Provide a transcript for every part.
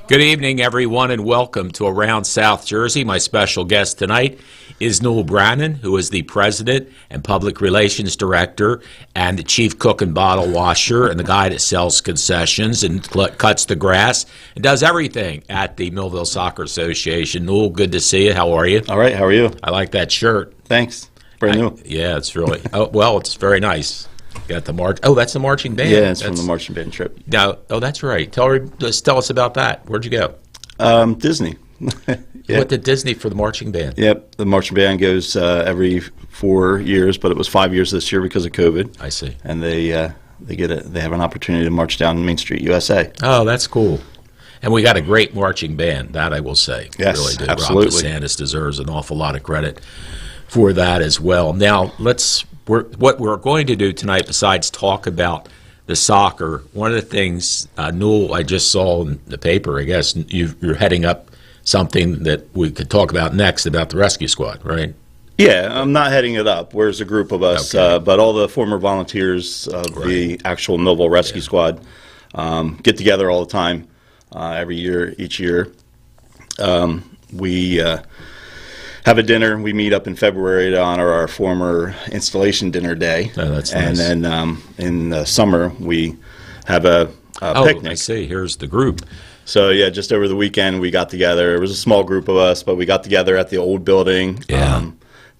Good evening, everyone, and welcome to Around South Jersey. My special guest tonight is Newell Branin, who is the President and Public Relations Director and the Chief Cook and Bottle Washer and the guy that sells concessions and cuts the grass and does everything at the Millville Soccer Association. Newell, good to see you. How are you? All right, how are you? I like that shirt. Thanks. Brand new. Yeah, it's really, it's very nice. Got the march. Oh, that's the marching band. Yeah, it's from the marching band trip. Now, that's right. Tell us about that. Where'd you go? Disney. You went to Disney for the marching band. Yep, the marching band goes every 4 years, but it was 5 years this year because of COVID. I see. And they have an opportunity to march down Main Street, USA. Oh, that's cool. And we got a great marching band. That I will say. Yes, really do. absolutely. Rob DeSantis deserves an awful lot of credit for that as well. Now what we're going to do tonight, besides talk about the soccer, one of the things, Newell, I just saw in the paper, I guess, you're heading up something that we could talk about next about the rescue squad, right? Yeah, I'm not heading it up. There's a group of us, Okay. but all the former volunteers of the actual Newell Rescue Squad get together all the time, each year. We have a dinner. We meet up in February to honor our former installation dinner day. Oh, that's and nice. then in the summer, we have a picnic. I see. Here's the group. So, yeah, just over the weekend, we got together. It was a small group of us, but we got together at the old building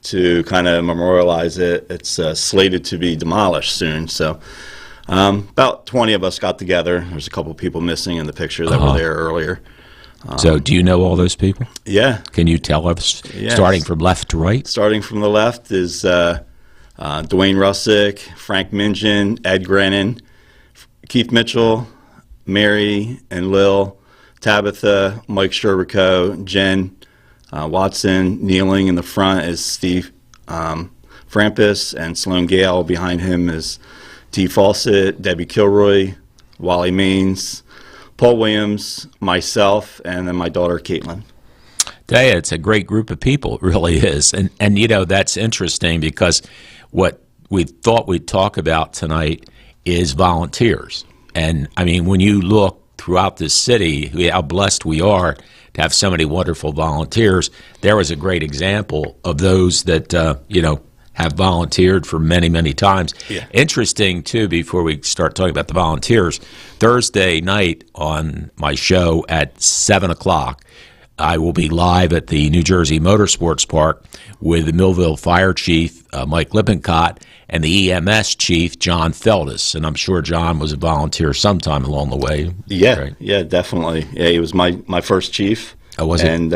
to kind of memorialize it. It's slated to be demolished soon. So about 20 of us got together. There's a couple of people missing in the picture that were there earlier. So do you know all those people? Yeah. Can you tell us, Yes. starting from left to right? Starting from the left is Dwayne Russick, Frank Minjan, Ed Branin, Keith Mitchell, Mary and Lil, Tabitha, Mike Sherbico, Jen Watson. Kneeling in the front is Steve Frampus, and Sloan Gale. Behind him is T. Fawcett, Debbie Kilroy, Wally Maines, Paul Williams, myself, and then my daughter, Caitlin. Tell you, it's a great group of people. It really is. And you know, that's interesting because what we thought we'd talk about tonight is volunteers. And, I mean, when you look throughout this city, how blessed we are to have so many wonderful volunteers, there was a great example of those that, have volunteered for many, many times. Yeah. Interesting, too, before we start talking about the volunteers, Thursday night on my show at 7 o'clock, I will be live at the New Jersey Motorsports Park with the Millville Fire Chief, Mike Lippincott, and the EMS Chief, John Feldis. And I'm sure John was a volunteer sometime along the way. Yeah, right? yeah, definitely. Yeah, he was my first chief. Oh, was he? And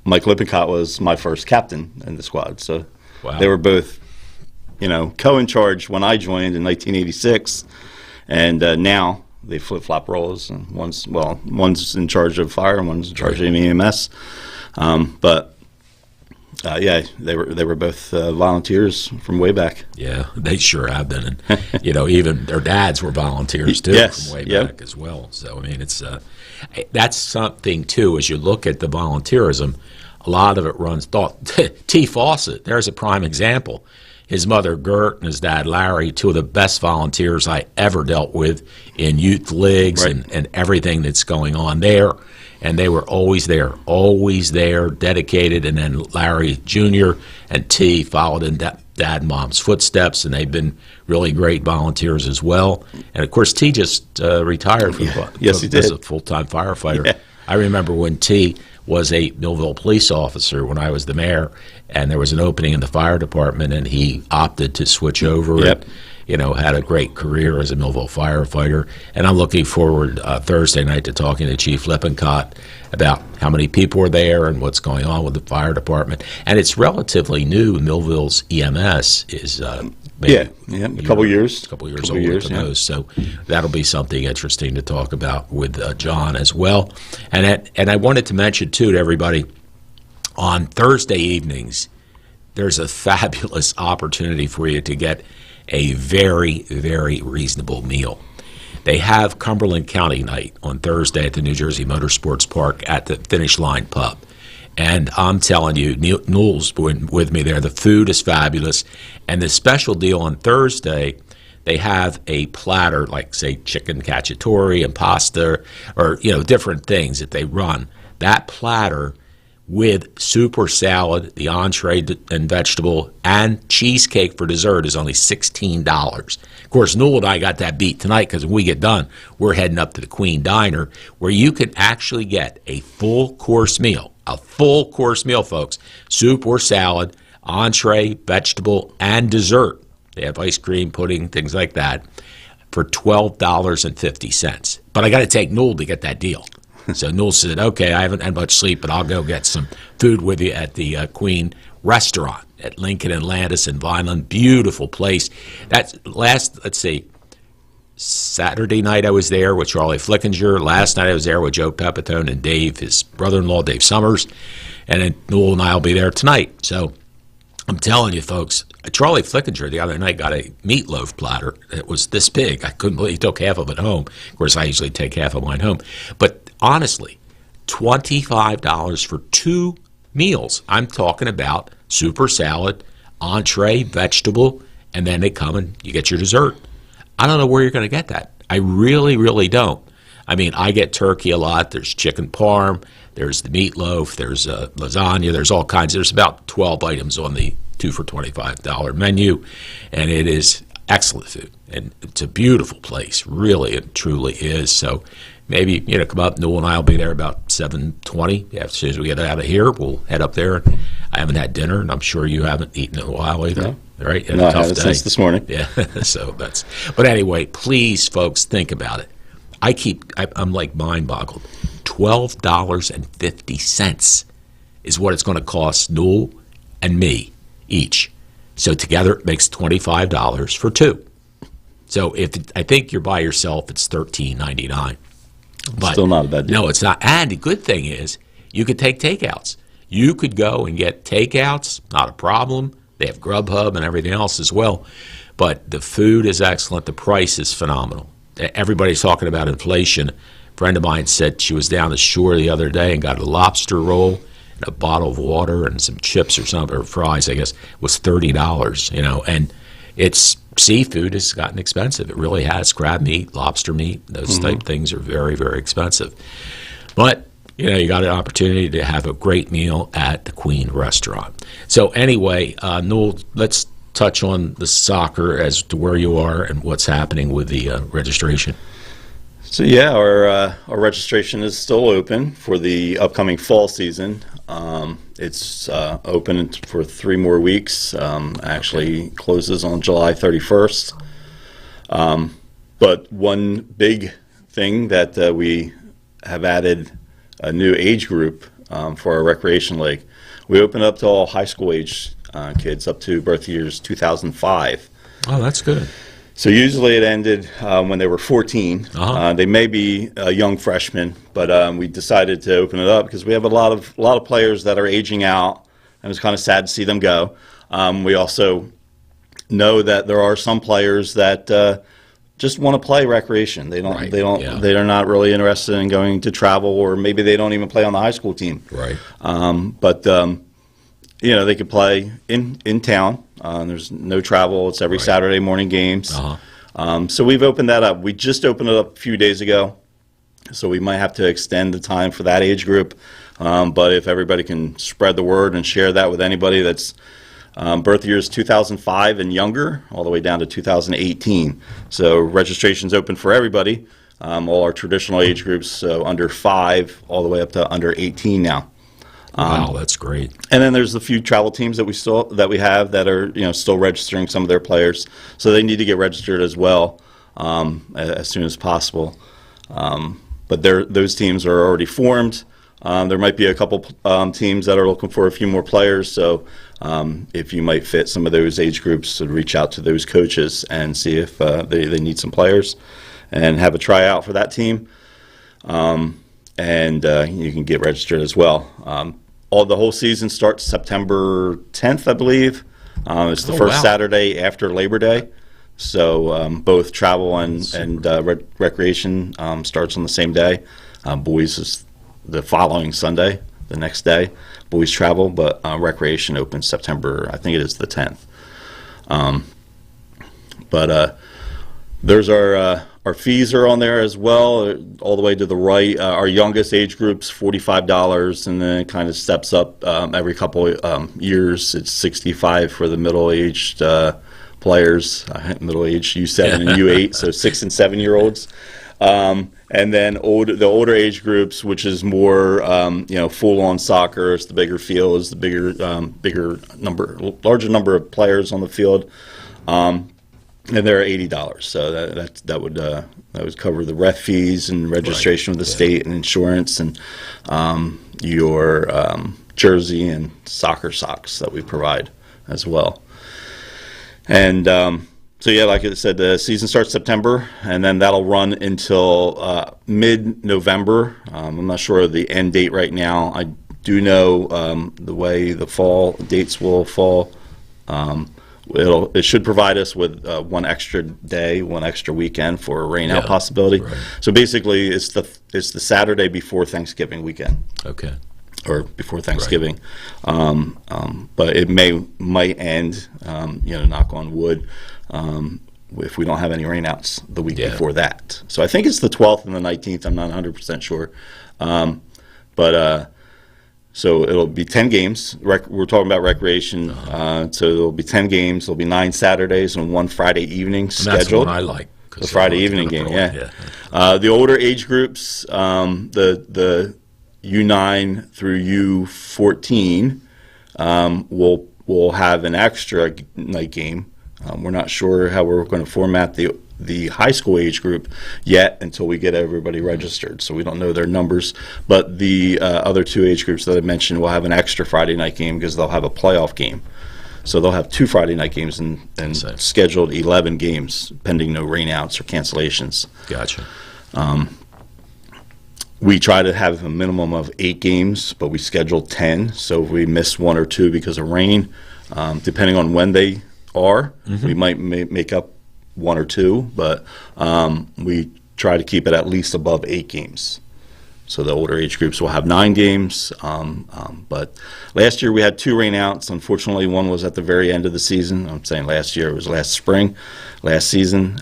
Mike Lippincott was my first captain in the squad. So Wow. they were both, co-in charge when I joined in 1986. And now they flip-flop roles. And one's in charge of fire and one's in charge of EMS. Yeah, they were both volunteers from way back. Yeah, they sure have been. And, even their dads were volunteers, too, Yes, from way yep. back as well. So, I mean, it's that's something, too, as you look at the volunteerism, a lot of it runs T. Fawcett, there's a prime example. His mother, Gert, and his dad, Larry, two of the best volunteers I ever dealt with in youth leagues and everything that's going on there. And they were always there, dedicated. And then Larry Jr. and T followed in Dad and Mom's footsteps, and they've been really great volunteers as well. And, of course, T just retired from Yes, he did. as a full-time firefighter. Yeah. I remember when T was a Millville police officer when I was the mayor, and there was an opening in the fire department, and he opted to switch over. Yep. And, had a great career as a Millville firefighter. And I'm looking forward Thursday night to talking to Chief Lippincott about how many people are there and what's going on with the fire department. And it's relatively new. Millville's EMS is a couple years. A couple years old at the most. So that'll be something interesting to talk about with John as well. And I wanted to mention, too, to everybody, on Thursday evenings, there's a fabulous opportunity for you to get a very, very reasonable meal. They have Cumberland County Night on Thursday at the New Jersey Motorsports Park at the Finish Line Pub. And I'm telling you, Newell's with me there. The food is fabulous. And the special deal on Thursday, they have a platter like, say, chicken cacciatore and pasta, or different things that they run. That platter with soup or salad, the entree and vegetable, and cheesecake for dessert is only $16. Of course, Newell and I got that beat tonight because when we get done, we're heading up to the Queen Diner, where you can actually get a full course meal, folks, soup or salad, entree, vegetable, and dessert. They have ice cream, pudding, things like that, for $12.50. But I got to take Newell to get that deal. So Newell said, okay, I haven't had much sleep, but I'll go get some food with you at the Queen Restaurant at Lincoln and Landis in Vineland. Beautiful place. That's Saturday night I was there with Charlie Flickinger. Last night I was there with Joe Pepitone and Dave, his brother-in-law, Dave Summers. And then Newell and I will be there tonight. So I'm telling you, folks, Charlie Flickinger the other night got a meatloaf platter that was this big. I couldn't believe he took half of it home. Of course, I usually take half of mine home. But honestly, $25 for 2 meals. I'm talking about soup or salad, entree, vegetable, and then they come and you get your dessert. I don't know where you're going to get that. I really, really don't. I mean, I get turkey a lot. There's chicken parm. There's the meatloaf. There's lasagna. There's all kinds. There's about 12 items on the 2 for $25 menu, and it is excellent food. And it's a beautiful place. Really, it truly is. So maybe, come up. Newell and I will be there about 7:20. As soon as we get out of here, we'll head up there. I haven't had dinner, and I'm sure you haven't eaten in a while either. No. Right? No, I haven't since this morning. Yeah. So but anyway, please, folks, think about it. I'm like mind boggled. $12.50 is what it's going to cost Newell and me each. So together it makes $25 for 2. So I think you're by yourself, it's $13.99. But still not a bad deal. No, it's not. And the good thing is you could take takeouts. You could go and get takeouts, not a problem. They have Grubhub and everything else as well. But the food is excellent. The price is phenomenal. Everybody's talking about inflation. A friend of mine said she was down the shore the other day and got a lobster roll and a bottle of water and some chips or something, or fries, I guess, was $30, and it's seafood has gotten expensive. It really has. Crab meat, lobster meat, those type things are very, very expensive. But, you got an opportunity to have a great meal at the Queen Restaurant. So anyway, Newell, let's touch on the soccer as to where you are and what's happening with the registration. So yeah, our registration is still open for the upcoming fall season. It's open for 3 more weeks. Actually closes on July 31st. But one big thing that we have added a new age group for our recreation league. We open up to all high school age kids up to birth years 2005. Oh, that's good. So usually it ended when they were 14. They may be young freshmen, but we decided to open it up because we have a lot of players that are aging out, and it's kind of sad to see them go. We also know that there are some players that just want to play recreation. They don't. Right. They are not really interested in going to travel, or maybe they don't even play on the high school team. Right. But they could play in town. There's no travel. It's every Saturday morning games. So we've opened that up. We just opened it up a few days ago, so we might have to extend the time for that age group. But if everybody can spread the word and share that with anybody that's birth years 2005 and younger, all the way down to 2018. So registration's open for everybody, all our traditional age groups, so under 5 all the way up to under 18 now. Wow, that's great. And then there's a few travel teams that we have that are still registering some of their players, so they need to get registered as well as soon as possible. But those teams are already formed. There might be a couple teams that are looking for a few more players, so if you might fit some of those age groups, so reach out to those coaches and see if they need some players and have a tryout for that team. And you can get registered as well. The whole season starts September 10th, I believe. It's the first Saturday after Labor Day. So both travel and recreation starts on the same day. Boys is the following Sunday, the next day. Boys travel, but recreation opens September, I think it is the 10th. But There's our fees are on there as well, all the way to the right. Our youngest age group's $45, and then it kind of steps up every couple years. It's $65 for the middle-aged players, middle-aged U7 and U8, so 6 and 7-year-olds. And then the older age groups, which is more full-on soccer. It's the bigger fields, the larger number of players on the field, and they're $80. So that would cover the ref fees and registration with the state and insurance and your jersey and soccer socks that we provide as well. And so yeah, like I said, the season starts September, and then that'll run until mid-November. I'm not sure of the end date right now. I do know the way the fall dates will fall. It should provide us with one extra day, one extra weekend for a rain-out possibility. Right. So basically, it's the Saturday before Thanksgiving weekend. Okay. Or before Thanksgiving, but it might end. Knock on wood. If we don't have any rainouts the week before that. So I think it's the 12th and the 19th. I'm not 100% sure. So it'll be 10 games. We're talking about recreation. So it'll be 10 games. There'll be 9 Saturdays and 1 Friday evening scheduled. That's the one I like. The Friday evening game, the older age groups, the U9 through U14 will have an extra night game. We're not sure how we're going to format the high school age group yet until we get everybody registered. So we don't know their numbers. But the other 2 age groups that I mentioned will have an extra Friday night game because they'll have a playoff game. So they'll have 2 Friday night games and scheduled 11 games pending no rainouts or cancellations. Gotcha. We try to have a minimum of 8 games, but we schedule 10. So if we miss 1 or 2 because of rain, depending on when they are, we might make up 1 or 2, but we try to keep it at least above 8 games. So the older age groups will have 9 games. But last year we had 2 rainouts. Unfortunately, one was at the very end of the season. I'm saying last year, it was last season.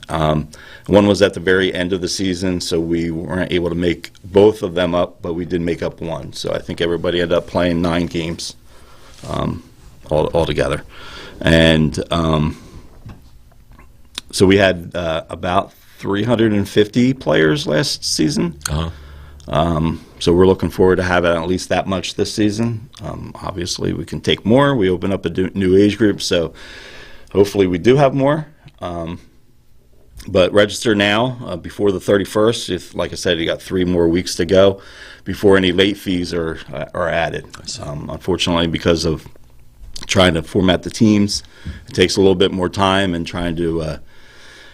One was at the very end of the season, so we weren't able to make both of them up, but we did make up 1. So I think everybody ended up playing 9 games all together. And so we had about 350 players last season. So we're looking forward to having at least that much this season. Obviously, we can take more. We open up a new age group, so hopefully we do have more. But register now before the 31st. If, like I said, you got 3 more weeks to go before any late fees are added. Unfortunately, because of trying to format the teams, it takes a little bit more time and trying to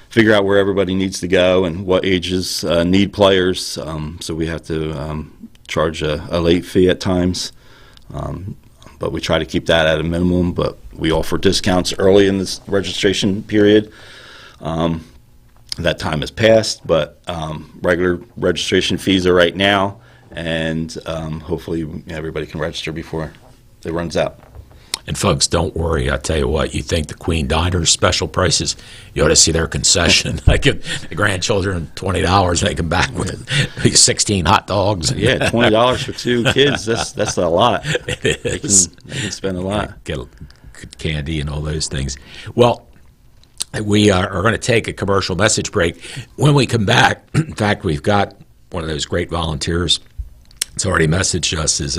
figure out where everybody needs to go and what ages need players. So we have to charge a late fee at times. But we try to keep that at a minimum. But we offer discounts early in this registration period. That time has passed, but regular registration fees are right now. And hopefully everybody can register before it runs out. And folks, don't worry. I tell you what, you think the Queen Diner's special prices, you ought to see their concession. I give the grandchildren $20 and they come back with 16 hot dogs. Yeah, $20 for 2 kids, that's a lot. It is. They can spend a lot. Get good candy and all those things. Well, we are going to take a commercial message break. When we come back, in fact, we've got one of those great volunteers that's already messaged us, is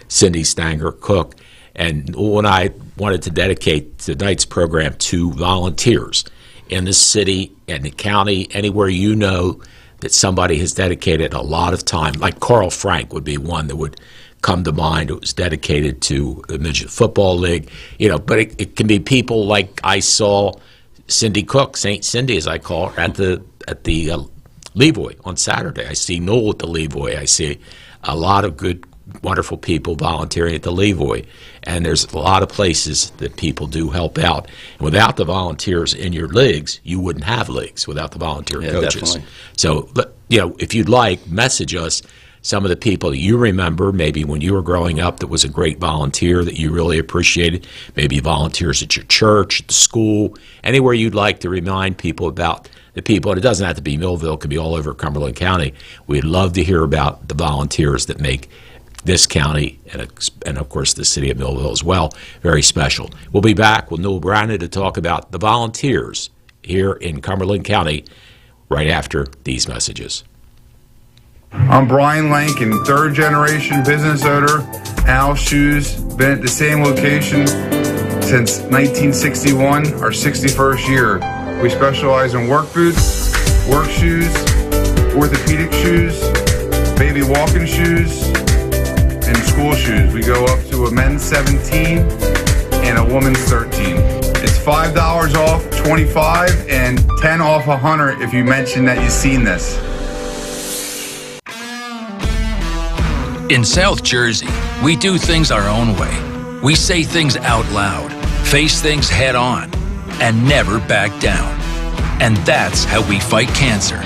Cindy Stanger Cook. And when I wanted to dedicate tonight's program to volunteers in the city and the county, anywhere you know that somebody has dedicated a lot of time, like Carl Frank would be one that would come to mind. It was dedicated to the Midget Football League, but it can be people like I saw Cindy Cook, St. Cindy as I call her, at the Levoy on Saturday. I see Newell at the Levoy. I see a lot of good, wonderful people volunteering at the Levoy. And there's a lot of places that people do help out. And without the volunteers in your leagues, you wouldn't have leagues without the volunteer coaches. Definitely. So, if you'd like, message us some of the people that you remember, maybe when you were growing up that was a great volunteer that you really appreciated, maybe volunteers at your church, at the school, anywhere you'd like to remind people about the people, and it doesn't have to be Millville, it could be all over Cumberland County. We'd love to hear about the volunteers that make this county, and of course the city of Millville as well, very special. We'll be back with Newell Branin to talk about the volunteers here in Cumberland County right after these messages. I'm Brian Lankin, third generation business owner, Al Shoes. Been at the same location since 1961, our 61st year. We specialize in work boots, work shoes, orthopedic shoes, baby walking shoes, and school shoes. We go up to a men's 17 and a woman's 13. It's $5 off, 25, and 10 off 100 if you mention that you've seen this. In South Jersey, we do things our own way. We say things out loud, face things head on, and never back down. And that's how we fight cancer.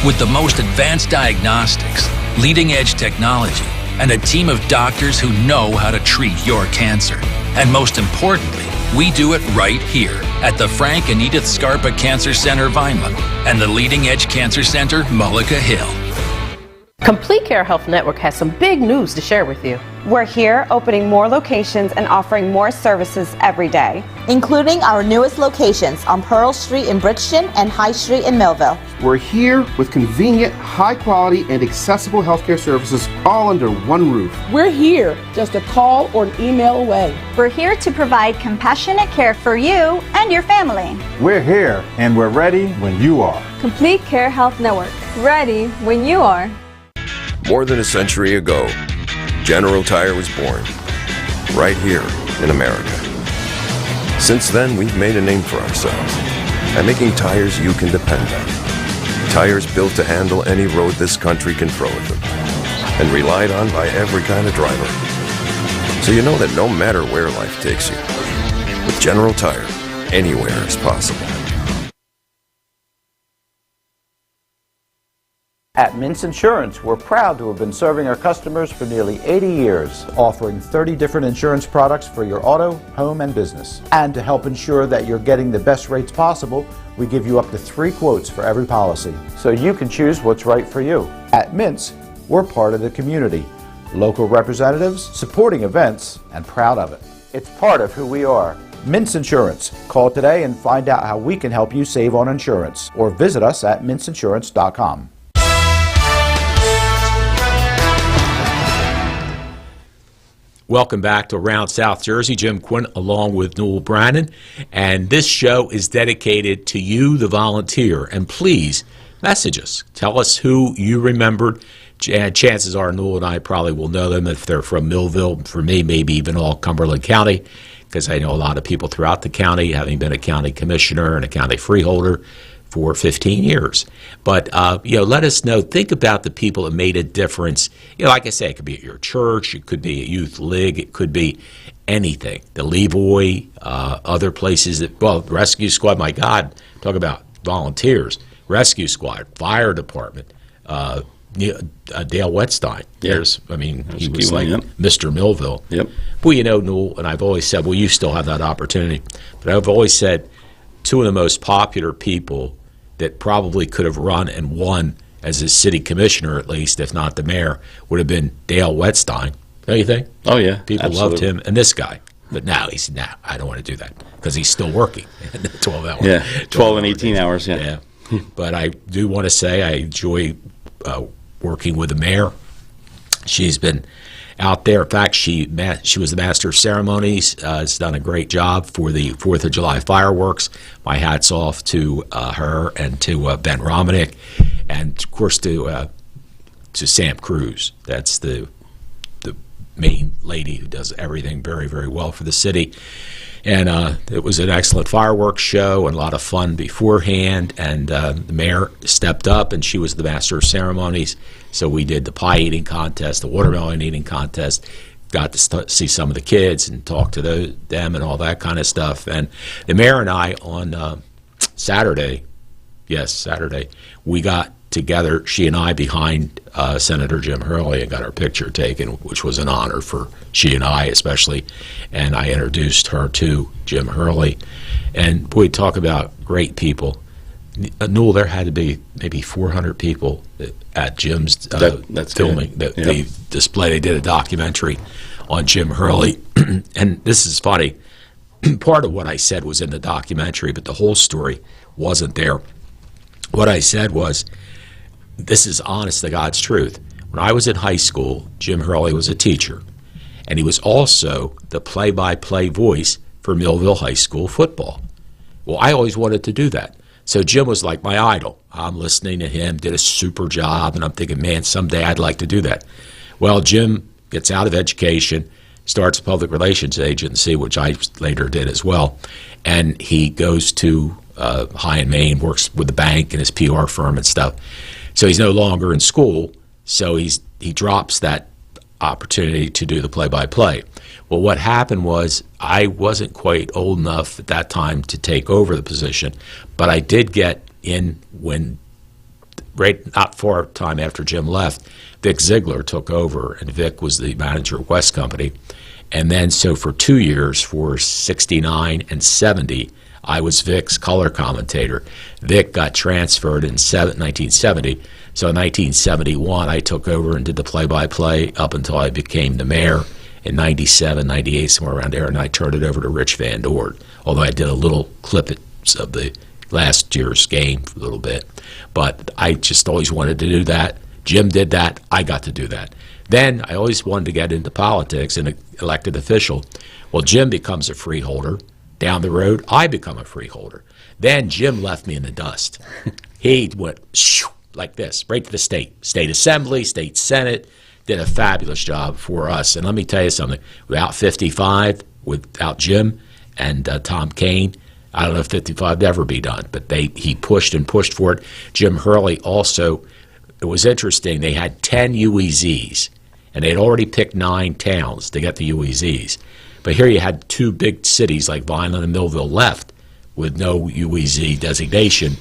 With the most advanced diagnostics, leading-edge technology, and a team of doctors who know how to treat your cancer. And most importantly, we do it right here at the Frank and Edith Scarpa Cancer Center, Vineland, and the Leading Edge Cancer Center, Mullica Hill. Complete Care Health Network has some big news to share with you. We're here opening more locations and offering more services every day, including our newest locations on Pearl Street in Bridgeton and High Street in Millville. We're here with convenient, high-quality, and accessible healthcare services all under one roof. We're here just a call or an email away. We're here to provide compassionate care for you and your family. We're here and we're ready when you are. Complete Care Health Network, ready when you are. More than a century ago, General Tire was born, right here in America. Since then, we've made a name for ourselves by making tires you can depend on. Tires built to handle any road this country can throw at them, and relied on by every kind of driver. So you know that no matter where life takes you, with General Tire, anywhere is possible. At Mintz Insurance, we're proud to have been serving our customers for nearly 80 years, offering 30 different insurance products for your auto, home, and business. And to help ensure that you're getting the best rates possible, we give you up to 3 quotes for every policy, so you can choose what's right for you. At Mintz, we're part of the community, local representatives, supporting events, and proud of it. It's part of who we are. Mintz Insurance. Call today and find out how we can help you save on insurance, or visit us at mintzinsurance.com. Welcome back to Around South Jersey. Jim Quinn along with Newell Branin. And this show is dedicated to you, the volunteer. And please, message us. Tell us who you remembered. Chances are Newell and I probably will know them if they're from Millville. For me, maybe even all Cumberland County, because I know a lot of people throughout the county, having been a county commissioner and a county freeholder for 15 years. But, let us know. Think about the people that made a difference. Like I say, it could be at your church, it could be a youth league, it could be anything. The Levoy, other places Rescue Squad, my God, talk about volunteers. Rescue Squad, Fire Department, Dale Wetstein. He was like Mr. Millville. Yep. Well, Newell, and I've always said, you still have that opportunity. But I've always said, 2 of the most popular people that probably could have run and won as a city commissioner, at least, if not the mayor, would have been Dale Wetstein. Don't you think? Oh, yeah. People absolutely. loved him. And this guy. But now I don't want to do that because he's still working 12 hours. Yeah, 12 and 18 hours, yeah. But I do want to say I enjoy working with the mayor. She's been out there. In fact, she was the master of ceremonies. Has done a great job for the 4th of July fireworks. My hat's off to her and to Ben Romanek, and of course to Sam Cruz. That's the main lady who does everything very, very well for the city. And it was an excellent fireworks show and a lot of fun beforehand. And the mayor stepped up, and she was the master of ceremonies. So we did the pie eating contest, the watermelon eating contest. Got to see some of the kids and talk to them and all that kind of stuff. And the mayor and I on Saturday, we got together, she and I, behind Senator Jim Hurley and got our picture taken, which was an honor for she and I especially. And I introduced her to Jim Hurley. And we talk about great people. Newell, there had to be maybe 400 people at Jim's that's filming the display. They did a documentary on Jim Hurley, and this is funny. Part of what I said was in the documentary, but the whole story wasn't there. What I said was, this is honest to God's truth. When I was in high school, Jim Hurley was a teacher, and he was also the play-by-play voice for Millville High School football. Well, I always wanted to do that. So Jim was like my idol. I'm listening to him, did a super job, and I'm thinking, man, someday I'd like to do that. Well, Jim gets out of education, starts a public relations agency, which I later did as well, and he goes to High and Main, works with the bank and his PR firm and stuff. So he's no longer in school, so he drops that opportunity to do the play-by-play. Well, what happened was I wasn't quite old enough at that time to take over the position, but I did get in when, not far time after Jim left, Vic Ziegler took over, and Vic was the manager at West Company. And then, so for 2 years, for 69 and 70, I was Vic's color commentator. Vic got transferred in 1970. So in 1971, I took over and did the play-by-play up until I became the mayor in 97, 98, somewhere around there, and I turned it over to Rich Van Dord, although I did a little clip of the last year's game for a little bit. But I just always wanted to do that. Jim did that. I got to do that. Then I always wanted to get into politics and elected official. Well, Jim becomes a freeholder. Down the road, I become a freeholder. Then Jim left me in the dust. He went like this, right to the state assembly, state senate, did a fabulous job for us. And let me tell you something, without 55, without Jim and Tom Kane, I don't know if 55 would ever be done, but he pushed and pushed for it. Jim Hurley also, it was interesting, they had 10 UEZs, and they'd already picked 9 towns to get the UEZs. But here you had 2 big cities like Vineland and Millville left with no UEZ designation.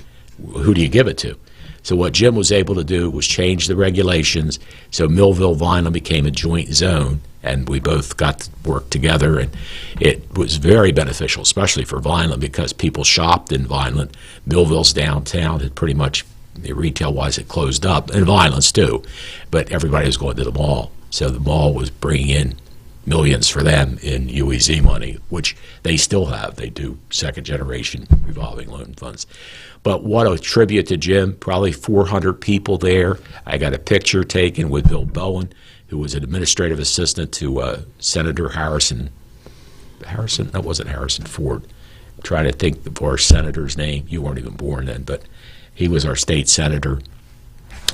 Who do you give it to? So what Jim was able to do was change the regulations, so Millville, Vineland became a joint zone, and we both got to work together, and it was very beneficial, especially for Vineland, because people shopped in Vineland. Millville's downtown had pretty much, retail-wise, it closed up, and Vineland's too, but everybody was going to the mall. So the mall was bringing in millions for them in UEZ money, which they still have. They do second-generation revolving loan funds. But what a tribute to Jim, probably 400 people there. I got a picture taken with Bill Bowen, who was an administrative assistant to Senator Harrison. That wasn't Harrison Ford. I'm trying to think of our senator's name. You weren't even born then, but he was our state senator,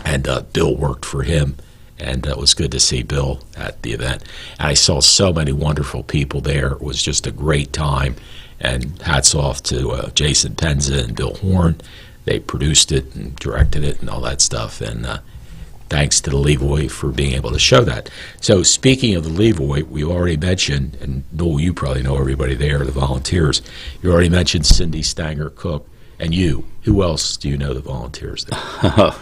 and Bill worked for him. And it was good to see Bill at the event. And I saw so many wonderful people there. It was just a great time. And hats off to Jason Penza and Bill Horn. They produced it and directed it and all that stuff. And thanks to the Levoy for being able to show that. So speaking of the Levoy, we already mentioned, and Newell, you probably know everybody there, the volunteers. You already mentioned Cindy Stanger-Cook. And you, who else do you know the volunteers there?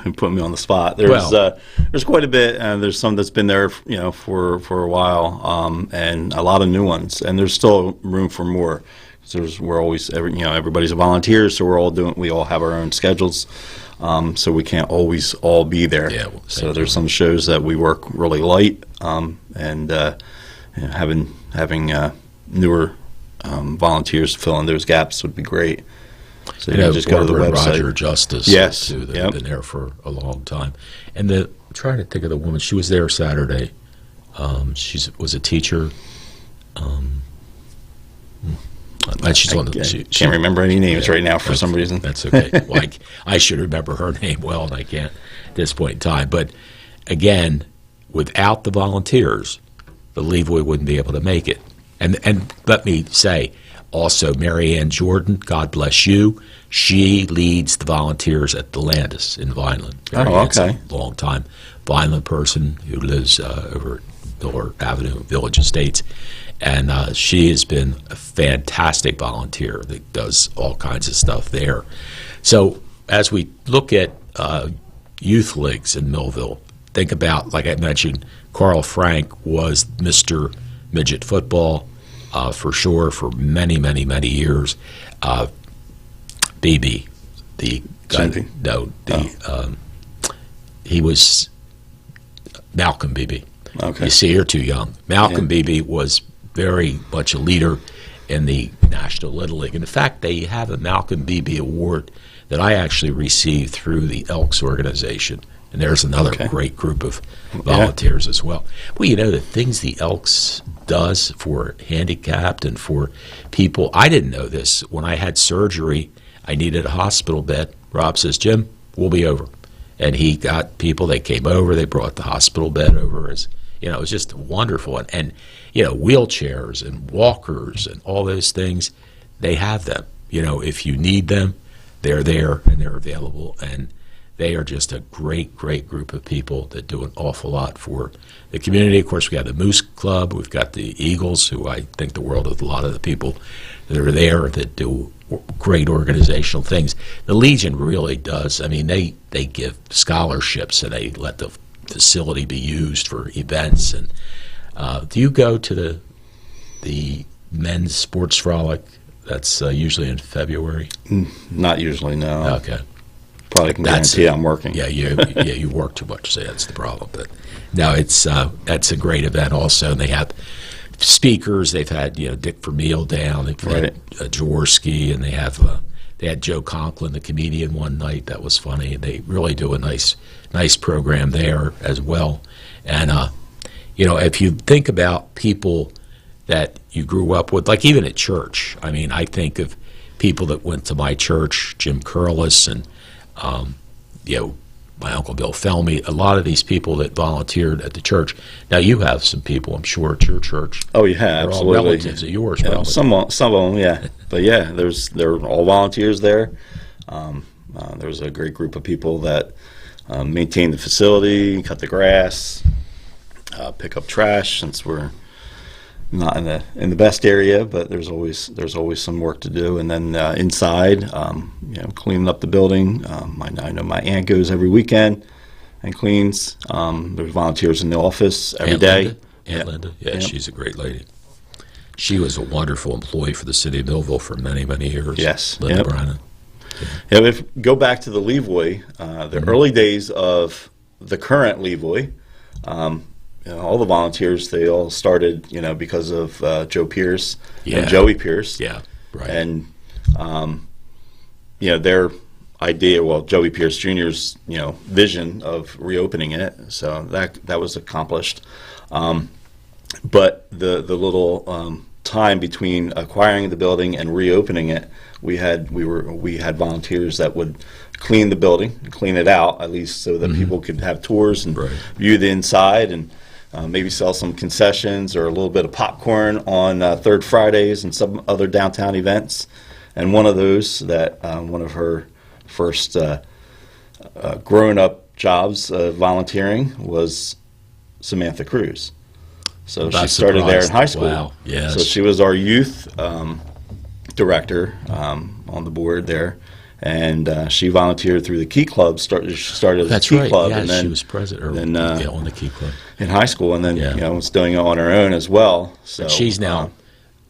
You put me on the spot. There's quite a bit. There's some that's been there, for a while, and a lot of new ones. And there's still room for more. We're always, everybody's a volunteer, so we all have our own schedules, so we can't always all be there. Yeah, well, so there's some shows that we work really light, and having newer volunteers to fill in those gaps would be great. So you just go to the website. Roger Justice, yes, too, they've been there for a long time. And I'm trying to think of the woman. She was there Saturday. She was a teacher. Can't remember any names right now for some reason. That's okay. Well, I should remember her name well, and I can't at this point in time. But again, without the volunteers, the Levoy wouldn't be able to make it. And let me say, also, Mary Ann Jordan, God bless you. She leads the volunteers at the Landis in Vineland. Okay. A long time Vineland person who lives over at Miller Avenue, Village Estates. And she has been a fantastic volunteer that does all kinds of stuff there. So as we look at youth leagues in Millville, think about, like I mentioned, Carl Frank was Mr. Midget Football. For sure, for many, many, many years. BB, the Cindy? No, he was Malcolm Beebe. Okay. You see, you're too young. Malcolm Beebe was very much a leader in the National Little League. And in fact, they have a Malcolm Beebe Award that I actually received through the Elks organization. And there's another great group of volunteers as well. Well, you know, the things the Elks does for handicapped and for people, I didn't know this. When I had surgery, I needed a hospital bed. Rob says, Jim, we'll be over. And he got people, they came over, they brought the hospital bed over. As you know, it was just wonderful. And you know, wheelchairs and walkers and all those things, they have them. You know, if you need them, they're there and they're available. And they are just a great, great group of people that do an awful lot for the community. Of course, we have the Moose Club. We've got the Eagles, who I think the world of a lot of the people that are there that do great organizational things. The Legion really does. I mean, they give scholarships and they let the facility be used for events. And do you go to the men's sports frolic? That's usually in February. Not usually, no. Okay. Probably can guarantee I'm working. Yeah, you work too much. So that's the problem. But no, that's a great event also. And they have speakers. They've had Dick Vermeil down. They've had Jaworski, and they had Joe Conklin, the comedian, one night. That was funny. They really do a nice program there as well. And if you think about people that you grew up with, like even at church. I mean, I think of people that went to my church, Jim Curlis, and my Uncle Bill Felmy, a lot of these people that volunteered at the church. Now, you have some people, I'm sure, at your church. Oh, yeah, They're absolutely. all relatives of yours, yeah, probably. Some of them, yeah. But, yeah, they're all volunteers there. There's a great group of people that maintain the facility, cut the grass, pick up trash, since we're not in the best area, but there's always some work to do. And then inside, cleaning up the building. I know my aunt goes every weekend and cleans. There's volunteers in the office every day. Aunt Linda, yeah, she's a great lady. She was a wonderful employee for the city of Millville for many, many years. Yes, Linda Branin. Yeah, if go back to the Levoy, the early days of the current Levoy. All the volunteers, they all started, because of Joe Pierce and Joey Pierce. Yeah, right. And, their idea, Joey Pierce Jr.'s, vision of reopening it. So that was accomplished. But the little time between acquiring the building and reopening it, we had volunteers that would clean the building, clean it out, at least so that people could have tours and view the inside, and maybe sell some concessions or a little bit of popcorn on Third Fridays and some other downtown events. And one of those one of her first grown-up jobs volunteering was Samantha Cruz. So she started there in high school. Wow. Yes. So she was our youth director on the board there. And she volunteered through the Key Club. Started as a Key Club, yeah, and then she was president on the Key Club in high school, and then was doing it on her own as well. So but she's now,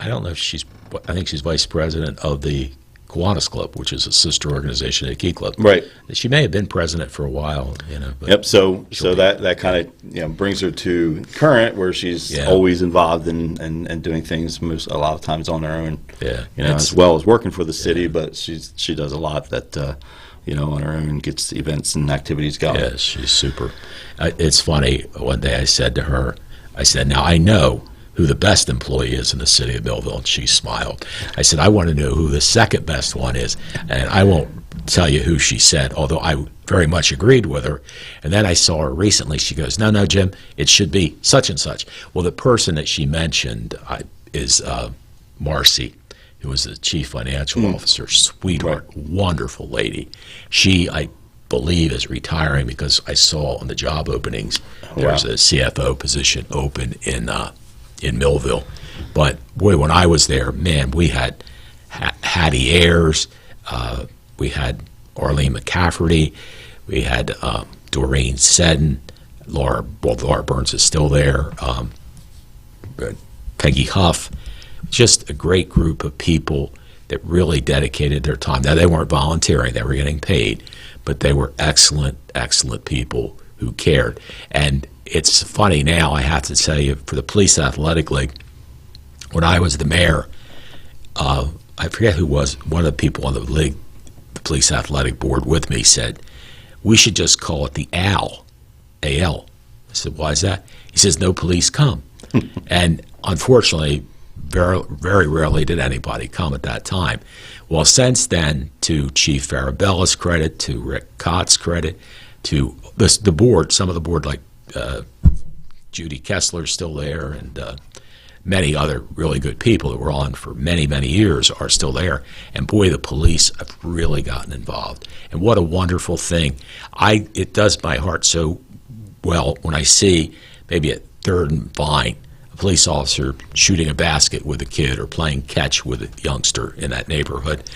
I don't know if I think she's vice president of the Kiwanis Club, which is a sister organization at Key Club. Right. She may have been president for a while, But yep. So that kind of brings her to current, where she's always involved in doing things a lot of times on her own. Yeah. As well as working for the city, but she does a lot that on her own, gets the events and activities going. Yeah, she's super. It's funny. One day I said to her, now I know who the best employee is in the city of Millville, and she smiled. I said, I want to know who the second best one is, and I won't tell you who she said, although I very much agreed with her. And then I saw her recently. She goes, no, Jim, it should be such and such. Well, the person that she mentioned is Marcy, who was the chief financial officer, sweetheart, wonderful lady. She, I believe, is retiring, because I saw on the job openings there's a CFO position open in Millville. But boy, when I was there, man, we had Hattie Ayers, we had Arlene McCafferty, we had Doreen Seddon, Laura Burns is still there, Peggy Huff, just a great group of people that really dedicated their time. Now, they weren't volunteering, they were getting paid, but they were excellent, excellent people who cared. And it's funny now, I have to tell you, for the Police Athletic League, when I was the mayor, I forget who was, one of the people on the league, the Police Athletic Board with me said, we should just call it the AL, A-L. I said, why is that? He says, no police come. And unfortunately, very, very rarely did anybody come at that time. Well, since then, to Chief Farabella's credit, to Rick Cott's credit, to the board, some of the board like Judy Kessler's still there, and many other really good people that were on for many, many years are still there. And boy, the police have really gotten involved. And what a wonderful thing. It does my heart so well when I see maybe at 3rd and Vine, a police officer shooting a basket with a kid or playing catch with a youngster in that neighborhood,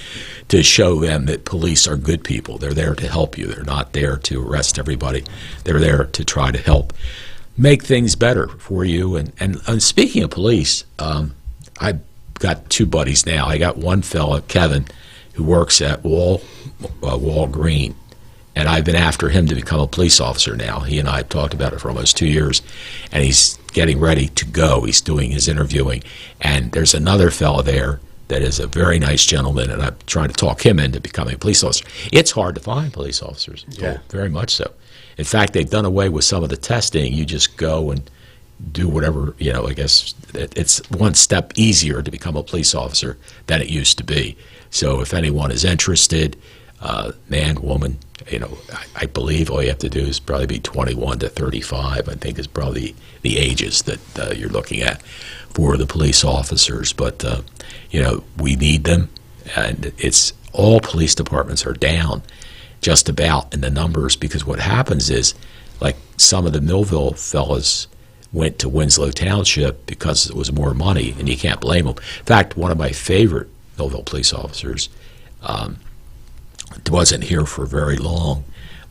to show them that police are good people. They're there to help you. They're not there to arrest everybody. They're there to try to help make things better for you. And speaking of police, I've got 2 buddies now. I got one fella, Kevin, who works at Wall Green, and I've been after him to become a police officer now. He and I have talked about it for almost 2 years, and he's getting ready to go. He's doing his interviewing, and there's another fella there that is a very nice gentleman, and I'm trying to talk him into becoming a police officer. It's hard to find police officers, very much so. In fact, they've done away with some of the testing. You just go and do whatever, I guess it's one step easier to become a police officer than it used to be. So if anyone is interested, man, woman, I believe all you have to do is probably be 21 to 35, I think is probably the ages that you're looking at for the police officers. But, we need them, and it's all police departments are down just about in the numbers, because what happens is, like, some of the Millville fellas went to Winslow Township because it was more money, and you can't blame them. In fact, one of my favorite Millville police officers wasn't here for very long,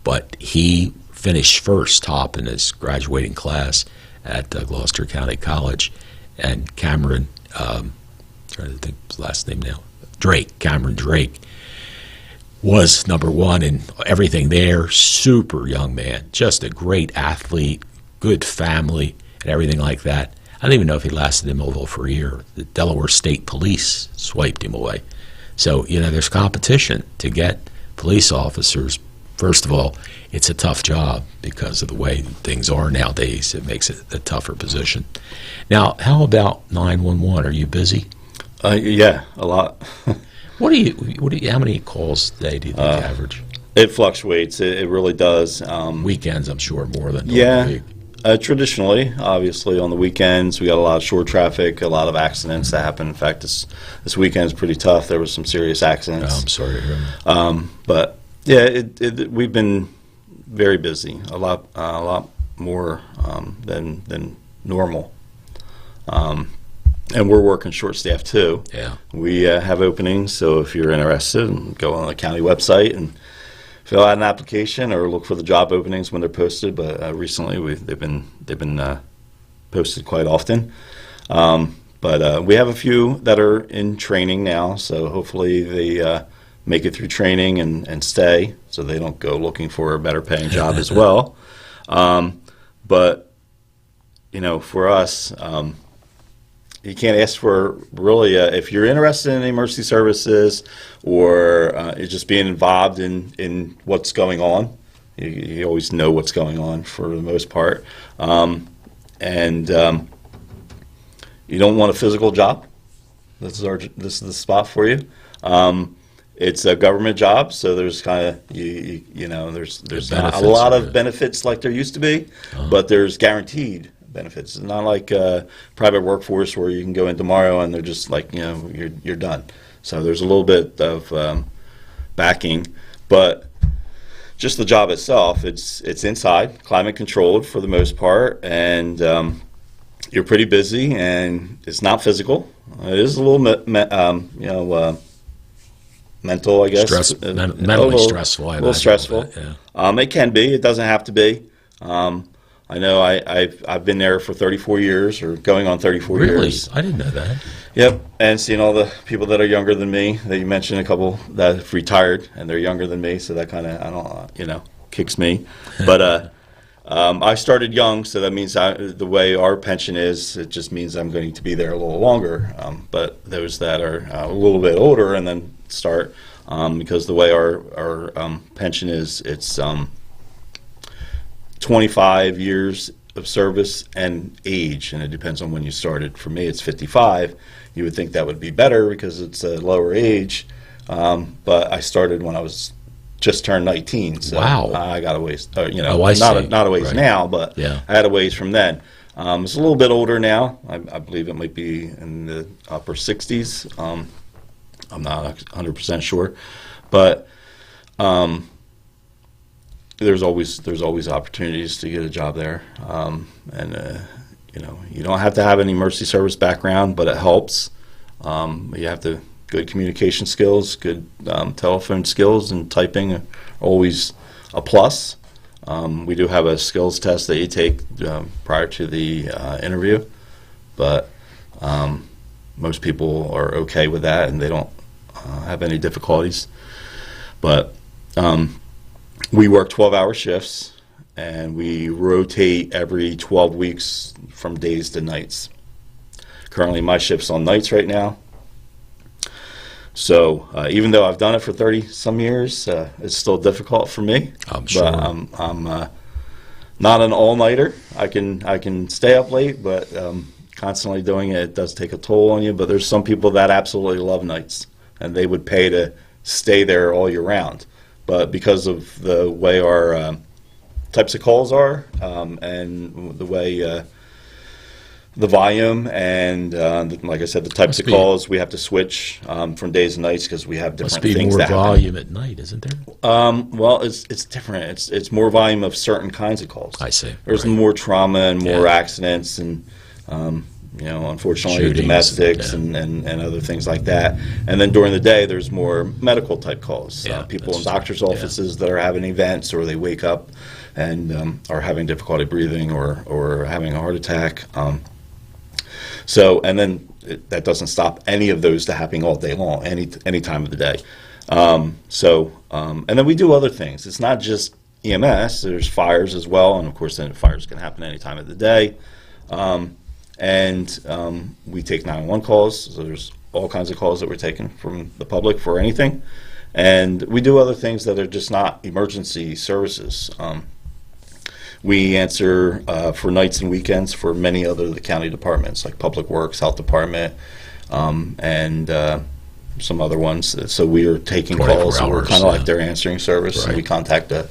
but he finished first top in his graduating class at Gloucester County College, and Cameron, trying to think of his last name now, Cameron Drake, was number 1 in everything there. Super young man, just a great athlete, good family, and everything like that. I don't even know if he lasted in Millville for a year. The Delaware State Police swiped him away. So, there's competition to get police officers. First of all, it's a tough job because of the way things are nowadays. It makes it a tougher position. Now, how about 911? Are you busy? Yeah, a lot. How many calls a day do you think average? It fluctuates. It really does. Weekends, I'm sure, more than during the week. Traditionally, obviously, on the weekends, we got a lot of short traffic, a lot of accidents that happen. In fact, this weekend is pretty tough. There was some serious accidents. Oh, I'm sorry to hear that. But yeah, we've been very busy, a lot more than normal. And we're working short staff too. Yeah. We have openings, so if you're interested, go on the county website and fill out an application or look for the job openings when they're posted. But recently, they've been posted quite often. But we have a few that are in training now, so hopefully they make it through training and stay, so they don't go looking for a better paying job as well. But for us, you can't ask for really, if you're interested in emergency services or just being involved in what's going on, you always know what's going on for the most part. And you don't want a physical job, this is the spot for you. It's a government job, so there's kind of there's not a lot of benefits like there used to be, but there's guaranteed benefits. It's not like a private workforce where you can go in tomorrow and they're just like, you're done. So there's a little bit of backing, but just the job itself, it's inside, climate controlled for the most part, and you're pretty busy, and it's not physical. It is a little mental, I guess. Mentally stressful. A little stressful. Bit, yeah. It can be. It doesn't have to be. I know I've been there for 34 years, or going on 34 years. Really? I didn't know that. Yep, and seeing all the people that are younger than me. That you mentioned a couple that have retired and they're younger than me, so that kind of kicks me. But I started young, so that means the way our pension is, it just means I'm going to be there a little longer. But those that are a little bit older and then start, because the way our pension is, it's 25 years of service and age, and it depends on when you started. For me, it's 55. You would think that would be better because it's a lower age, but I started when I was just turned 19. So wow. I got a ways, not a ways right. now, but yeah. I had a ways from then. It's a little bit older now. I believe it might be in the upper 60s. I'm not 100% sure, but there's always opportunities to get a job there, and you don't have to have any emergency service background, but it helps. You have to good communication skills, good telephone skills, and typing are always a plus. We do have a skills test that you take prior to the interview, but most people are okay with that, and they don't have any difficulties. But we work 12-hour shifts, and we rotate every 12 weeks from days to nights. Currently, my shift's on nights right now. So even though I've done it for 30-some years, it's still difficult for me. I'm sure. But I'm not an all-nighter. I can stay up late, but constantly doing it does take a toll on you. But there's some people that absolutely love nights, and they would pay to stay there all year round. But because of the way our types of calls are, and the way the volume and, like I said, the types of calls, we have to switch from days and nights because we have different things that happen. Must be more volume at night, isn't there? Well, it's different. It's more volume of certain kinds of calls. I see. There's more trauma and more accidents and unfortunately shootings, domestics and other things like that. And then during the day, there's more medical type calls. People in doctor's offices that are having events, or they wake up and are having difficulty breathing or having a heart attack. And then that doesn't stop any of those to happening all day long, any time of the day. And then we do other things. It's not just EMS. There's fires as well, and of course, then fires can happen any time of the day. We take 911 calls. So there's all kinds of calls that we're taking from the public for anything. And we do other things that are just not emergency services. We answer for nights and weekends for many other of the county departments, like Public Works, Health Department, and some other ones. So we are taking calls, and we're kind of like their answering service, and we contact a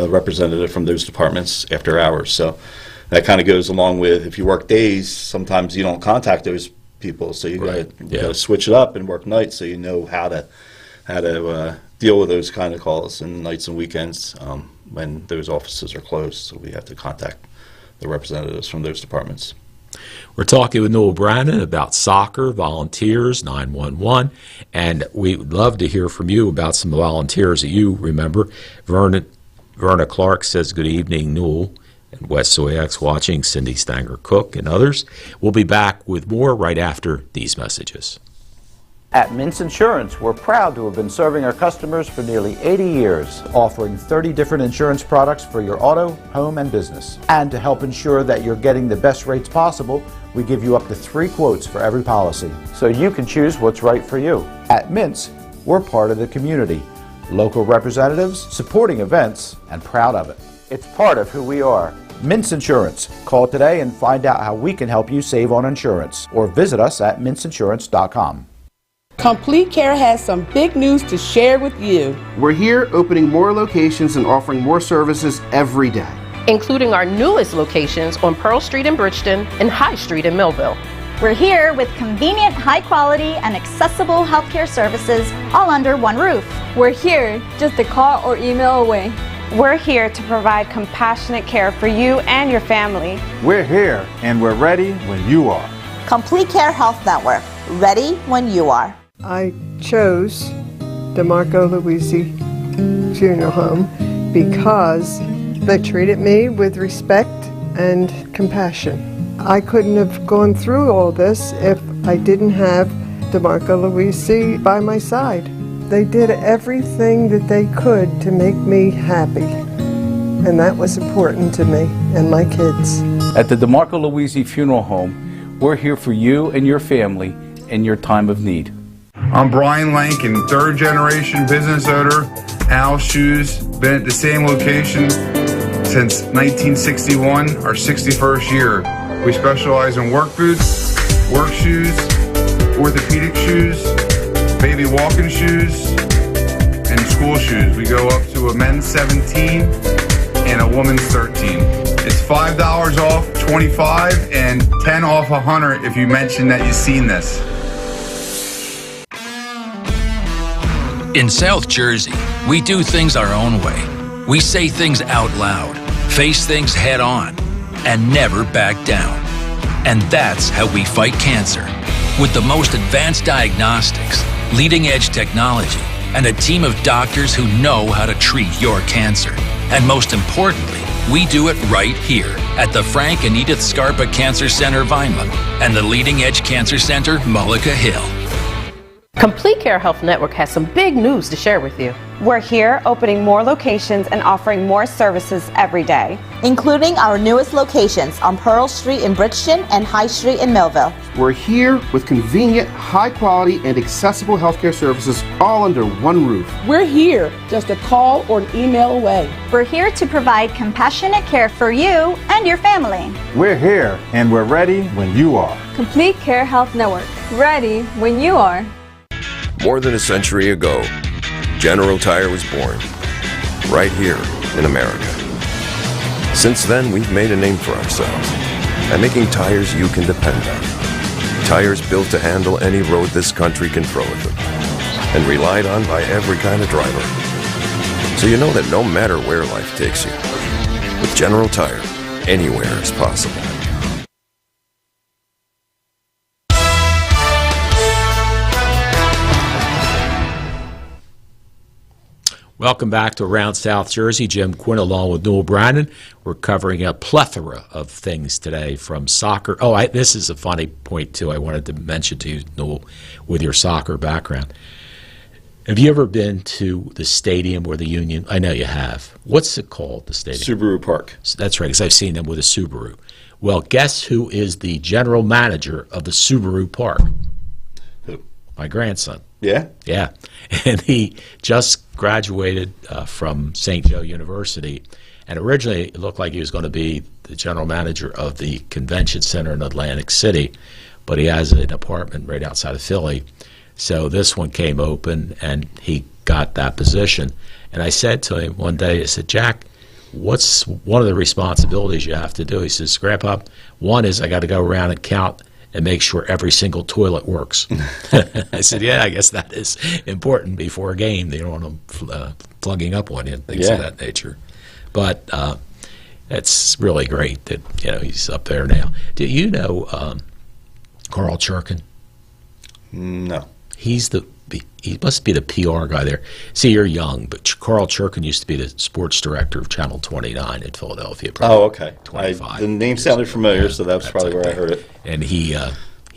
representative from those departments after hours. So that kind of goes along with, if you work days, sometimes you don't contact those people, so you got to switch it up and work nights, so you know how to deal with those kind of calls and nights and weekends when those offices are closed. So we have to contact the representatives from those departments. We're talking with Newell Branin about soccer, volunteers, 911, and we'd love to hear from you about some volunteers that you remember. Verna Clark says, good evening, Newell and West Soyax watching, Cindy Stanger-Cook and others. We'll be back with more right after these messages. At Mintz Insurance, we're proud to have been serving our customers for nearly 80 years, offering 30 different insurance products for your auto, home, and business. And to help ensure that you're getting the best rates possible, we give you up to 3 quotes for every policy, so you can choose what's right for you. At Mintz, we're part of the community, local representatives, supporting events, and proud of it. It's part of who we are. Mintz Insurance. Call today and find out how we can help you save on insurance, or visit us at mintzinsurance.com. Complete Care has some big news to share with you. We're here opening more locations and offering more services every day, including our newest locations on Pearl Street in Bridgeton and High Street in Millville. We're here with convenient, high quality, and accessible healthcare services all under one roof. We're here just a call or email away. We're here to provide compassionate care for you and your family. We're here and we're ready when you are. Complete Care Health Network. Ready when you are. I chose the Marco Luisi Funeral Home because They treated me with respect and compassion. I couldn't have gone through all this if I didn't have DeMarco Luisi by my side. They did everything that they could to make me happy, and that was important to me and my kids. At the DeMarco Luisi Funeral Home, we're here for you and your family in your time of need. I'm Branin Lankin, third generation business owner. Al Shoes, been at the same location since 1961, our 61st year. We specialize in work boots, work shoes, orthopedic shoes, baby walking shoes, and school shoes. We go up to a men's 17 and a woman's 13. It's $5 off, $25, and $10 off $100 if you mention that you've seen this. In South Jersey, we do things our own way. We say things out loud, face things head on, and never back down. And that's how we fight cancer. With the most advanced diagnostics, leading-edge technology, and a team of doctors who know how to treat your cancer. And most importantly, we do it right here at the Frank and Edith Scarpa Cancer Center, Vineland, and the Leading Edge Cancer Center, Mullica Hill. Complete Care Health Network has some big news to share with you. We're here opening more locations and offering more services every day, including our newest locations on Pearl Street in Bridgeton and High Street in Millville. We're here with convenient, high-quality, and accessible healthcare services all under one roof. We're here just a call or an email away. We're here to provide compassionate care for you and your family. We're here and we're ready when you are. Complete Care Health Network. Ready when you are. More than a century ago, General Tire was born, right here in America. Since then, we've made a name for ourselves by making tires you can depend on. Tires built to handle any road this country can throw at them, and relied on by every kind of driver. So you know that no matter where life takes you, with General Tire, anywhere is possible. Welcome back to Around South Jersey. Jim Quinn along with Newell Branin. We're covering a plethora of things today from soccer. This is a funny point, too, I wanted to mention to you, Newell, with your soccer background. Have you ever been to the stadium or the Union? I know you have. What's it called, the stadium? Subaru Park. That's right, because I've seen them with a Subaru. Well, guess who is the general manager of the Subaru Park? Who? My grandson. Yeah? Yeah. And he just graduated from St. Joe University, and originally it looked like he was going to be the general manager of the convention center in Atlantic City, but he has an apartment right outside of Philly. So this one came open, and he got that position. And I said to him one day, I said, Jack, what's one of the responsibilities you have to do? He says, Grandpa, one is I got to go around and count and make sure every single toilet works. I said, yeah, I guess that is important before a game. They don't want them plugging up on you and things of that nature. But it's really great that he's up there now. Do you know Carl Churkin? No. He must be the PR guy there. See, you're young, but Carl Churkin used to be the sports director of Channel 29 in Philadelphia. Oh, okay. 25 the name sounded familiar, so that's probably where I heard it. And he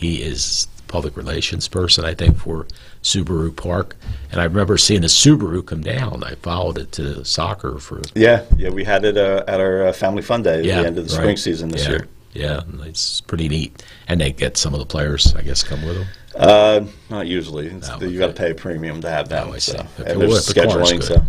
is public relations person, I think, for Subaru Park. And I remember seeing the Subaru come down. I followed it to soccer for. Yeah, we had it at our Family Fun Day at the end of the spring season this year. Yeah, it's pretty neat. And they get some of the players, I guess, come with them. Not usually. You got to pay a premium to have them. I see. And there's scheduling. So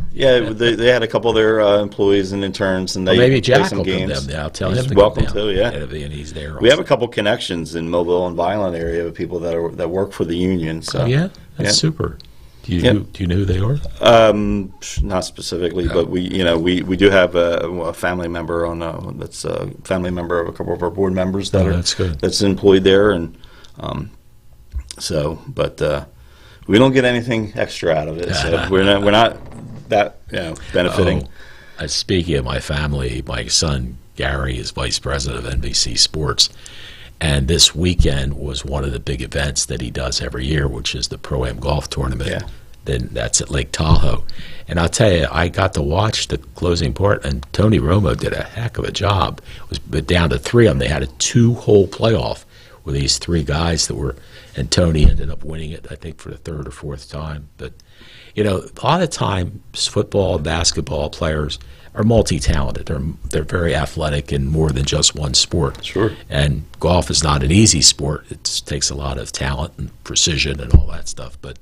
they had a couple of their employees and interns, and they maybe play Jack some will games. Come down. I'll tell him He's to welcome come down. to. Yeah, and he's there. We have a couple connections in Mobile and Vineland area of people that work for the union. So that's super. Do you know who they are? Not specifically, but we do have a family member on that's a family member of a couple of our board members that's good. That's employed there, and but we don't get anything extra out of it. So we're not that benefiting. Speaking of my family, my son Gary is vice president of NBC Sports. And this weekend was one of the big events that he does every year, which is the Pro-Am Golf Tournament. Yeah. then that's at Lake Tahoe. And I'll tell you, I got to watch the closing part, and Tony Romo did a heck of a job. It was but down to 3 of them. They had a 2-hole playoff with these 3 guys that were, and Tony ended up winning it, I think, for the 3rd or 4th time. But, a lot of times football and basketball players are multi-talented. They're very athletic in more than just one sport. Sure. And golf is not an easy sport. It takes a lot of talent and precision and all that stuff. But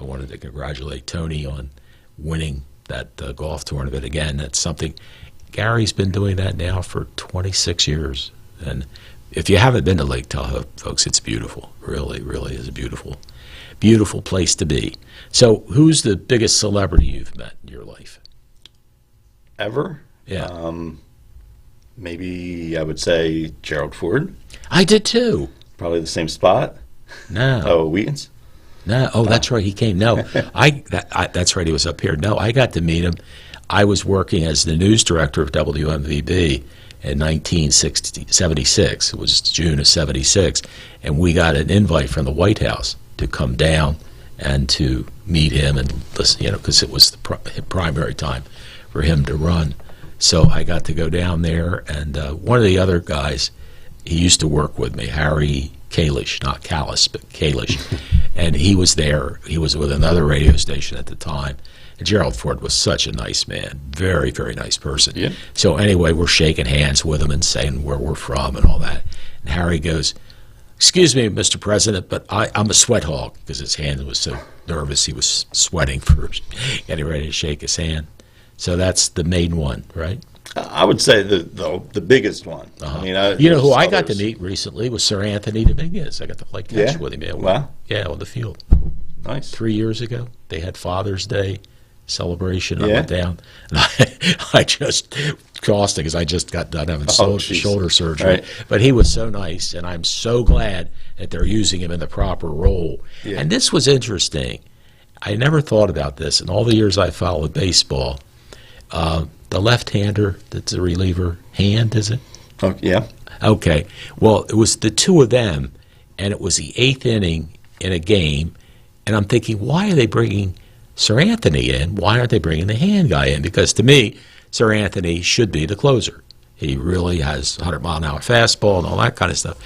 I wanted to congratulate Tony on winning that golf tournament again. That's something Gary's been doing that now for 26 years. And if you haven't been to Lake Tahoe, folks, it's beautiful. Really, really is a beautiful, beautiful place to be. So who's the biggest celebrity you've met in your life? Ever? Yeah. Maybe I would say Gerald Ford. I did too. Probably the same spot. No. Oh, Wheaton's? No. Oh, that's right. He came. No. That's right. He was up here. No, I got to meet him. I was working as the news director of WMVB in 1976. It was June of 76. And we got an invite from the White House to come down and to meet him and listen, because it was the primary time for him to run. So I got to go down there, and one of the other guys, he used to work with me, Harry Kalish, not Callis, but Kalish, and he was there. He was with another radio station at the time. And Gerald Ford was such a nice man, very, very nice person. Yeah. So anyway, we're shaking hands with him and saying where we're from and all that. And Harry goes, "Excuse me, Mr. President, but I'm a sweat hog," because his hand was so nervous he was sweating for getting ready to shake his hand. So that's the main one, right? I would say the biggest one. Uh-huh. I mean, who I got to meet recently was Sir Anthony Dominguez. I got to play catch with him. Wow. Yeah, on the field. Nice. 3 years ago, they had Father's Day celebration. I Yeah. went down, and I just crossed it because I just got done having shoulder surgery. Right. But he was so nice, and I'm so glad that they're using him in the proper role. Yeah. And this was interesting. I never thought about this in all the years I followed baseball. The left-hander that's a reliever, Hand, is it? Oh, yeah. Okay. Well, it was the 2 of them, and it was the 8th inning in a game, and I'm thinking, why are they bringing Sir Anthony in? Why aren't they bringing the Hand guy in? Because to me, Sir Anthony should be the closer. He really has 100-mile-an-hour fastball and all that kind of stuff.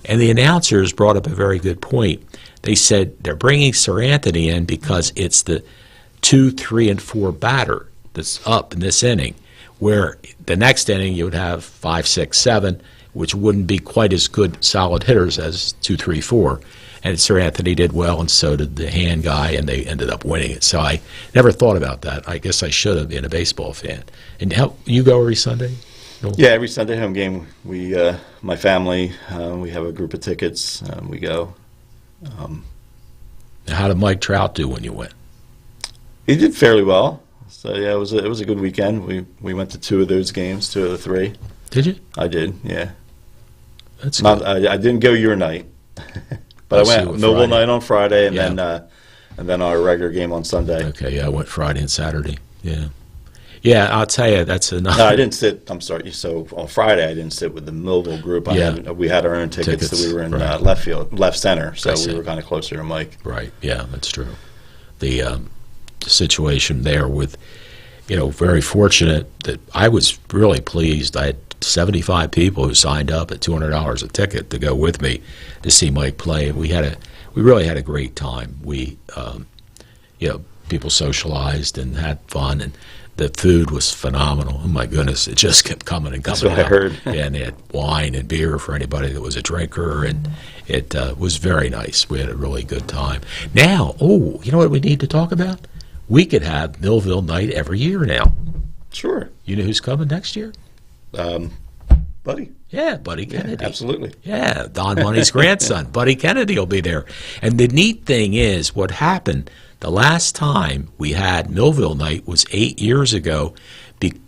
And the announcers brought up a very good point. They said they're bringing Sir Anthony in because it's the 2, 3, and 4 batter that's up in this inning, where the next inning you would have 5, 6, 7, which wouldn't be quite as good solid hitters as 2, 3, 4. And Sir Anthony did well, and so did the Hand guy, and they ended up winning it. So I never thought about that. I guess I should have been a baseball fan. And you go every Sunday? No? Yeah, every Sunday home game, we, my family, we have a group of tickets. We go. How did Mike Trout do when you went? He did fairly well. So yeah, it was a good weekend. We went to 2 of those games, 2 of the 3. Did you? I did, yeah. That's not. good. I didn't go your night, but I went Newell night on Friday, and then our regular game on Sunday. Okay, yeah, I went Friday and Saturday. Yeah, yeah. I'll tell you, that's enough. No, I didn't sit. I'm sorry. So on Friday, I didn't sit with the Millville group. We had our own tickets, so we were in left field, left center. So we were kind of closer to Mike. Right. Yeah, that's true. The situation there with, very fortunate that I was really pleased. I had 75 people who signed up at $200 a ticket to go with me to see Mike play. We really had a great time. We, people socialized and had fun, and the food was phenomenal. Oh my goodness, it just kept coming and coming. That's what I heard. Yeah, and they had wine and beer for anybody that was a drinker, and it was very nice. We had a really good time. Now, you know what we need to talk about? We could have Millville night every year now. Sure. You know who's coming next year? Buddy. Yeah, Buddy Kennedy. Yeah, absolutely. Yeah, Don Money's grandson, Buddy Kennedy, will be there. And the neat thing is, what happened the last time we had Millville night was 8 years ago,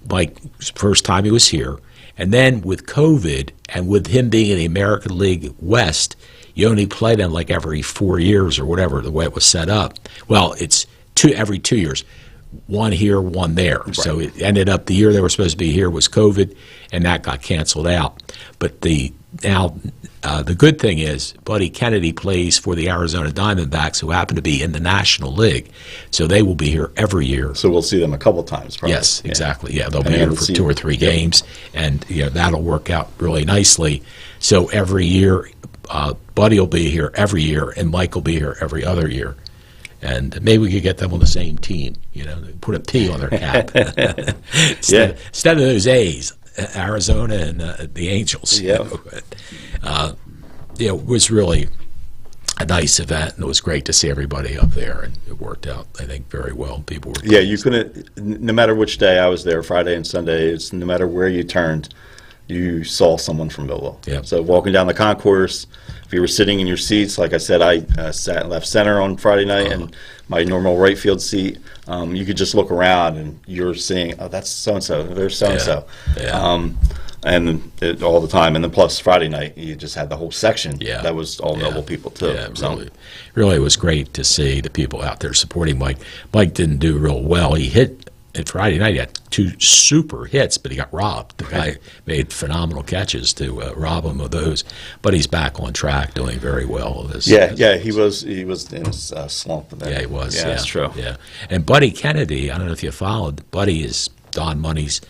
Mike's first time he was here. And then with COVID and with him being in the American League West, you only play them like every 4 years or whatever, the way it was set up. Well, it's every 2 years. One here, one there. Right. So it ended up the year they were supposed to be here was COVID, and that got canceled out. But the Now, the good thing is Buddy Kennedy plays for the Arizona Diamondbacks, who happen to be in the National League, so they will be here every year. So we'll see them a couple times, probably. Yes, exactly. Yeah, they'll be here for 2 or 3 games, and that'll work out really nicely. So every year, Buddy will be here every year, and Mike will be here every other year. And maybe we could get them on the same team, put a T on their cap. Instead of those A's, Arizona and the Angels. Yeah. It was really a nice event, and it was great to see everybody up there, and it worked out, I think, very well. People were pleased. You couldn't, no matter which day I was there, Friday and Sunday, no matter where you turned, you saw someone from Millville. Yeah. So walking down the concourse, if you were sitting in your seats, like I said, I sat left center on Friday night, and my normal right field seat, you could just look around and you're seeing, oh, that's so-and-so, there's so-and-so. And all the time. And then plus Friday night, you just had the whole section. That was all Millville people, too. Yeah, really was great to see the people out there supporting Mike. Mike didn't do real well. He hit, at Friday night, he had 2 super hits, but he got robbed. The guy made phenomenal catches to rob him of those. But he's back on track, doing very well. He was in his slump. Yeah, he was. Yeah, that's true. Yeah, and Buddy Kennedy, I don't know if you followed, Buddy is Don Money's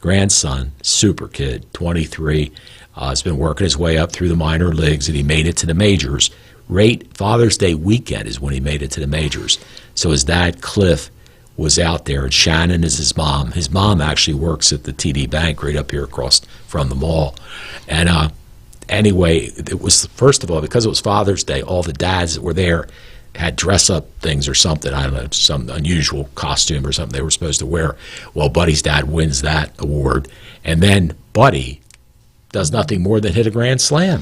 grandson, super kid, 23, has been working his way up through the minor leagues, and he made it to the majors. Father's Day weekend is when he made it to the majors. So his dad, Cliff, was out there, and Shannon is his mom. His mom actually works at the TD Bank right up here across from the mall. And anyway, it was, first of all, because it was Father's Day, all the dads that were there had dress-up things or something, I don't know, some unusual costume or something they were supposed to wear. Well, Buddy's dad wins that award, and then Buddy does nothing more than hit a grand slam.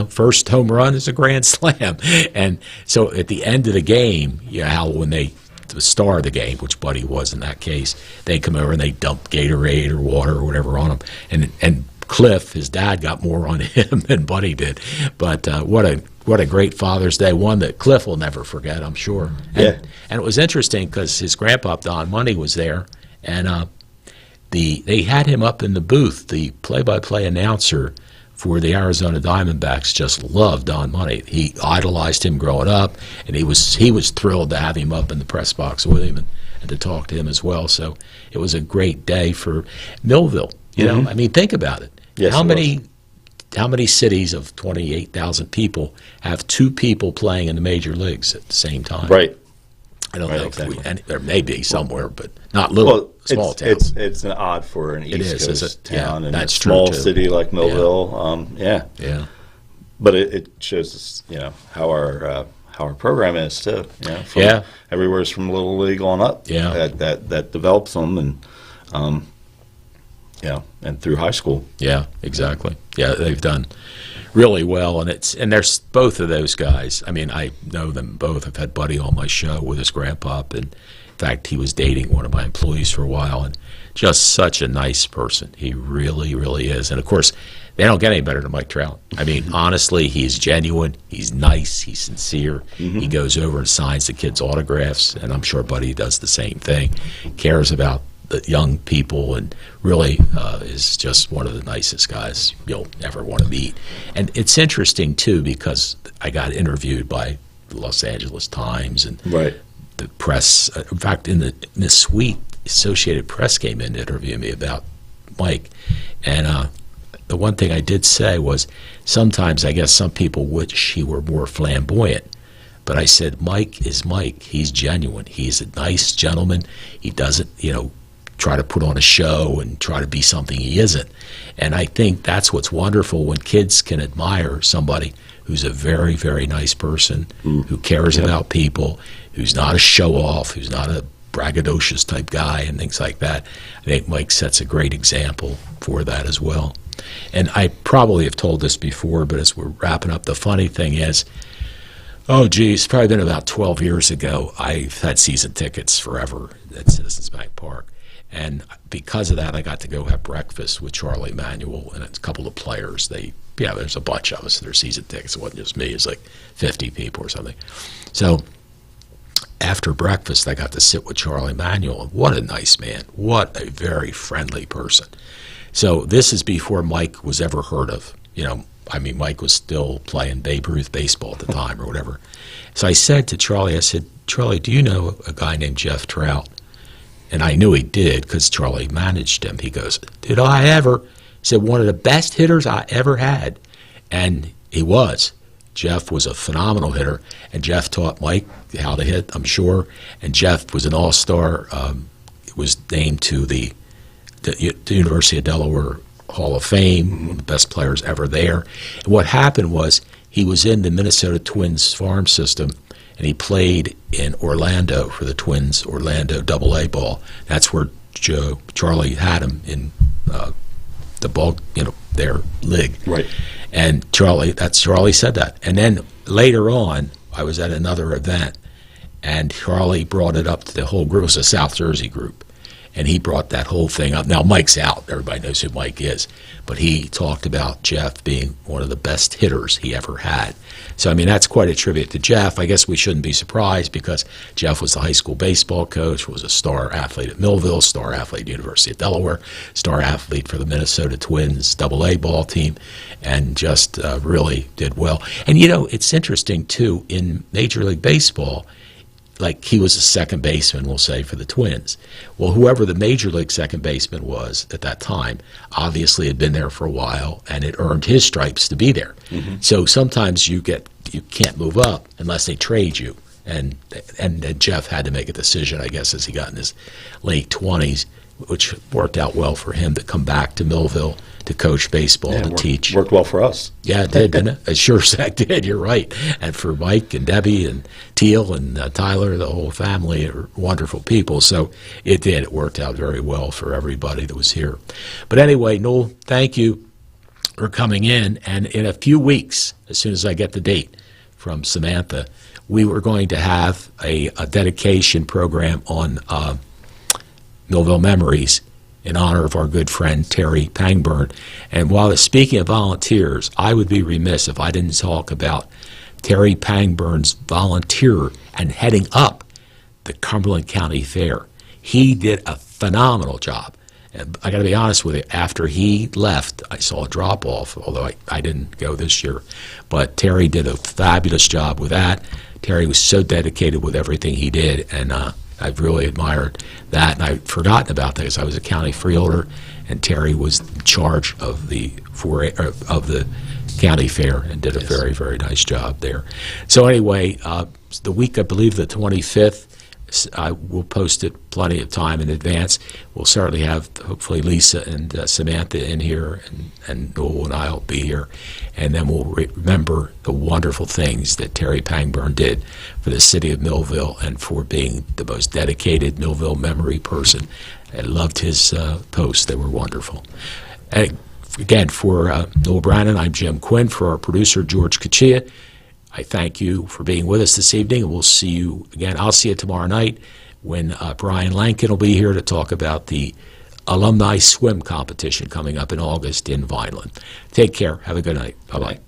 First home run is a grand slam. And so at the end of the game, when the star of the game, which Buddy was in that case, they come over and they dump Gatorade or water or whatever on him. And Cliff, his dad, got more on him than Buddy did. But what a great Father's Day, one that Cliff will never forget, I'm sure. And it was interesting because his grandpa, Don Money, was there, and they had him up in the booth. The play-by-play announcer for the Arizona Diamondbacks just loved Don Money. He idolized him growing up, and he was thrilled to have him up in the press box with him and to talk to him as well. So it was a great day for Millville. I mean, think about it. Yes, How many cities of 28,000 people have 2 people playing in the major leagues at the same time? Right. I don't know if there may be somewhere, but not little, small towns. It's an odd for an East Coast town and that's a small true, city like Millville. Yeah. But it shows us, how our program is too. Everywhere's from Little League on up. That develops them and and through high school. Yeah, exactly. Yeah, they've done really well, and there's both of those guys. I mean, I know them both. I've had Buddy on my show with his grandpa, and in fact, he was dating one of my employees for a while, and just such a nice person. He really, really is. And of course, they don't get any better than Mike Trout. I mean, honestly, he's genuine. He's nice. He's sincere. He goes over and signs the kids' autographs, and I'm sure Buddy does the same thing. Cares about the young people, and really is just one of the nicest guys you'll ever want to meet. And it's interesting too, because I got interviewed by the Los Angeles Times and the press. In fact, in the suite, Associated Press came in to interview me about Mike. And the one thing I did say was, sometimes I guess some people wish he were more flamboyant. But I said, Mike is Mike. He's genuine. He's a nice gentleman. He doesn't, try to put on a show and try to be something he isn't. And I think that's what's wonderful, when kids can admire somebody who's a very, very nice person, who cares about people, who's not a show-off, who's not a braggadocious type guy and things like that. I think Mike sets a great example for that as well. And I probably have told this before, but as we're wrapping up, the funny thing is, it's probably been about 12 years ago, I've had season tickets forever at Citizens Bank Park. And because of that, I got to go have breakfast with Charlie Manuel and a couple of players. There's a bunch of us that are season tickets. It wasn't just me. It was like 50 people or something. So after breakfast, I got to sit with Charlie Manuel. What a nice man. What a very friendly person. So this is before Mike was ever heard of. I mean, Mike was still playing Babe Ruth baseball at the time or whatever. So I said to Charlie, I said, Charlie, do you know a guy named Jeff Trout? And I knew he did because Charlie managed him. He goes, did I ever? He said, one of the best hitters I ever had. And he was. Jeff was a phenomenal hitter, and Jeff taught Mike how to hit, I'm sure. And Jeff was an all-star. Was named to the University of Delaware Hall of Fame, one of the best players ever there. And what happened was he was in the Minnesota Twins farm system, and he played in Orlando for the Twins, Orlando AA ball. That's where Charlie had him in the ball, their league. Right. And Charlie said that. And then later on, I was at another event, and Charlie brought it up to the whole group. It was a South Jersey group. And he brought that whole thing up. Now, Mike's out. Everybody knows who Mike is. But he talked about Jeff being one of the best hitters he ever had. So, I mean, that's quite a tribute to Jeff. I guess we shouldn't be surprised because Jeff was the high school baseball coach, was a star athlete at Millville, star athlete at the University of Delaware, star athlete for the Minnesota Twins AA ball team, and just really did well. And, it's interesting, too, in Major League Baseball, like he was a second baseman, we'll say, for the Twins. Well, whoever the major league second baseman was at that time obviously had been there for a while, and it earned his stripes to be there. Mm-hmm. So sometimes you can't move up unless they trade you. And Jeff had to make a decision, I guess, as he got in his late 20s, which worked out well for him to come back to Millville to coach baseball and teach. Worked well for us. Yeah, it did, didn't it? It sure as heck did, you're right. And for Mike and Debbie and Teal and Tyler, the whole family are wonderful people. So it did. It worked out very well for everybody that was here. But anyway, Newell, thank you for coming in. And in a few weeks, as soon as I get the date from Samantha, we were going to have a dedication program on Millville Memories in honor of our good friend Terry Pangburn. And while speaking of volunteers, I would be remiss if I didn't talk about Terry Pangburn's volunteer and heading up the Cumberland County Fair. He did a phenomenal job. And I got to be honest with you, after he left, I saw a drop-off, although I didn't go this year. But Terry did a fabulous job with that. Terry was so dedicated with everything he did, and I've really admired that, and I'd forgotten about that because I was a county freeholder, and Terry was in charge of the county fair and did a very, very nice job there. So anyway, the week, I believe the 25th, I will post it plenty of time in advance. We'll certainly have, hopefully, Lisa and Samantha in here, and Newell and I will be here. And then we'll remember the wonderful things that Terry Pangburn did for the city of Millville and for being the most dedicated Millville memory person. I loved his posts. They were wonderful. And again, for Newell Branin, I'm Jim Quinn. For our producer, George Kachia, I thank you for being with us this evening, and we'll see you again. I'll see you tomorrow night when Brian Lankin will be here to talk about the alumni swim competition coming up in August in Vineland. Take care. Have a good night. Bye-bye.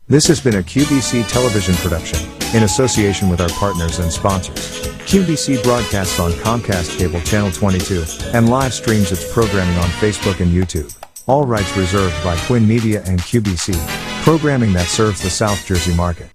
This has been a QBC television production in association with our partners and sponsors. QBC broadcasts on Comcast Cable Channel 22 and live streams its programming on Facebook and YouTube. All rights reserved by Quinn Media and QBC, programming that serves the South Jersey market.